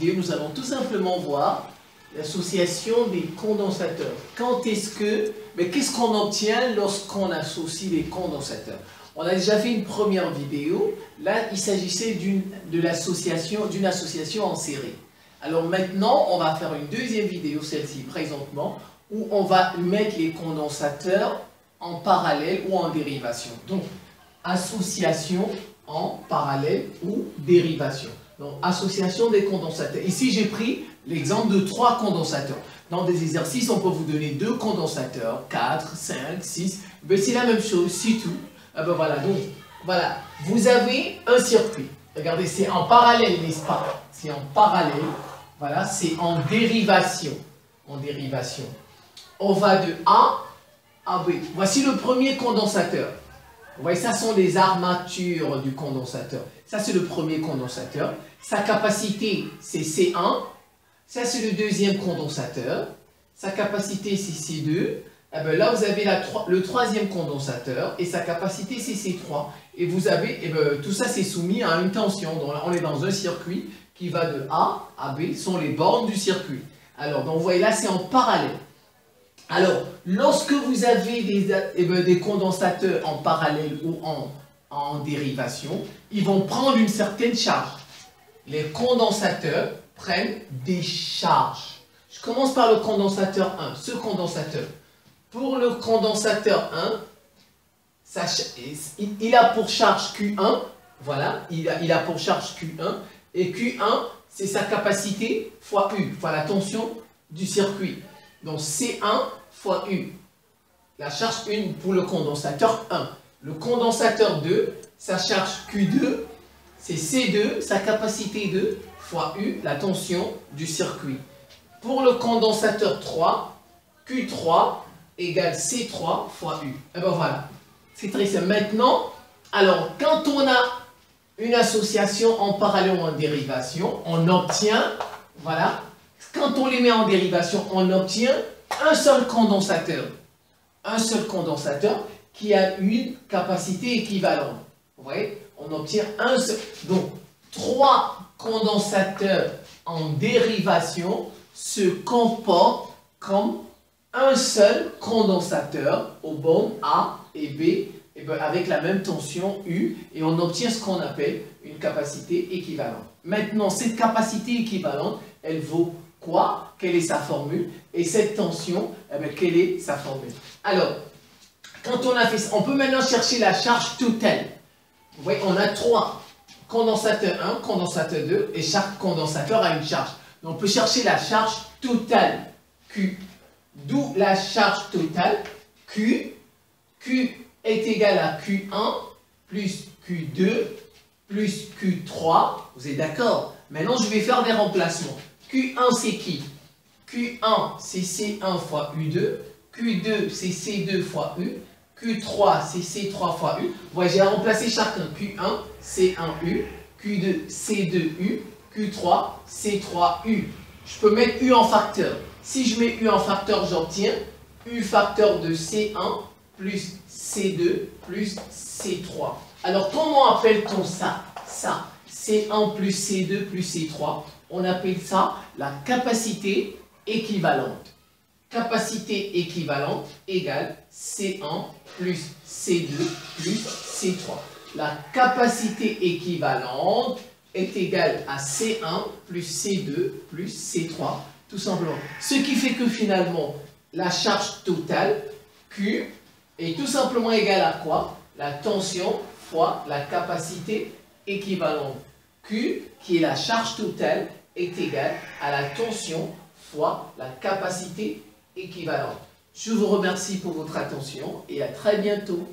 vidéo, nous allons tout simplement voir l'association des condensateurs. Quand est-ce que, mais qu'est-ce qu'on obtient lorsqu'on associe les condensateurs? On a déjà fait une première vidéo. Là, il s'agissait d'une association en série. Alors maintenant, on va faire une deuxième vidéo, celle-ci présentement, où on va mettre les condensateurs en parallèle ou en dérivation. Donc, association en parallèle ou dérivation. Donc, association des condensateurs. Ici, j'ai pris l'exemple de 3 condensateurs. Dans des exercices, on peut vous donner 2 condensateurs, 4, 5, 6. Ben, c'est la même chose, c'est tout. Ah ben voilà, donc, voilà. Vous avez un circuit. Regardez, c'est en parallèle, n'est-ce pas? C'est en parallèle. Voilà, c'est en dérivation. En dérivation. On va de A à B. Voici le premier condensateur. Vous voyez, ça sont les armatures du condensateur. Ça, c'est le premier condensateur. Sa capacité, c'est C1. Ça, c'est le deuxième condensateur. Sa capacité, c'est C2. Eh bien, là, vous avez le troisième condensateur. Et sa capacité, c'est C3. Et vous avez, tout ça, c'est soumis à une tension. Donc, là, on est dans un circuit qui va de A à B. Ce sont les bornes du circuit. Alors, donc, vous voyez, là, c'est en parallèle. Alors, lorsque vous avez des condensateurs en parallèle ou en dérivation, ils vont prendre une certaine charge. Les condensateurs prennent des charges. Je commence par le condensateur 1, ce condensateur. Pour le condensateur 1, il a pour charge Q1, voilà, il a pour charge Q1, et Q1, c'est sa capacité fois U, fois la tension du circuit. Donc C1 fois U, la charge 1 pour le condensateur 1. Le condensateur 2, sa charge Q2, c'est C2, sa capacité 2 fois U, la tension du circuit. Pour le condensateur 3, Q3 égale C3 fois U. Et bien voilà, c'est très simple. Maintenant, alors quand on a une association en parallèle ou en dérivation, on obtient, voilà, quand on les met en dérivation, on obtient un seul condensateur. Un seul condensateur qui a une capacité équivalente. Vous voyez, on obtient un seul. Donc, 3 condensateurs en dérivation se comportent comme un seul condensateur aux bornes A et B, avec la même tension U, et on obtient ce qu'on appelle une capacité équivalente. Maintenant, cette capacité équivalente, elle vaut quoi? Quelle est sa formule? Et cette tension, quelle est sa formule? Alors, quand on a fait ça, on peut maintenant chercher la charge totale. Vous voyez, on a 3 condensateurs 1, condensateur 2, et chaque condensateur a une charge. Donc, on peut chercher la charge totale Q. D'où la charge totale Q. Q est égal à Q1 plus Q2 plus Q3. Vous êtes d'accord? Maintenant, je vais faire des remplacements. Q1, c'est qui? Q1, c'est C1 fois U2. Q2, c'est C2 fois U. Q3, c'est C3 fois U. Vous voyez, j'ai remplacé chacun. Q1, C1U. Q2, C2U. Q3, C3U. Je peux mettre U en facteur. Si je mets U en facteur, j'obtiens U facteur de C1 plus C2 plus C3. Alors, comment appelle-t-on ça? Ça, C1 plus C2 plus C3. On appelle ça la capacité équivalente. Capacité équivalente égale C1 plus C2 plus C3. La capacité équivalente est égale à C1 plus C2 plus C3, tout simplement. Ce qui fait que finalement, la charge totale, Q, est tout simplement égale à quoi? La tension fois la capacité équivalente. Q, qui est la charge totale, est égale à la tension fois la capacité équivalente. Je vous remercie pour votre attention et à très bientôt.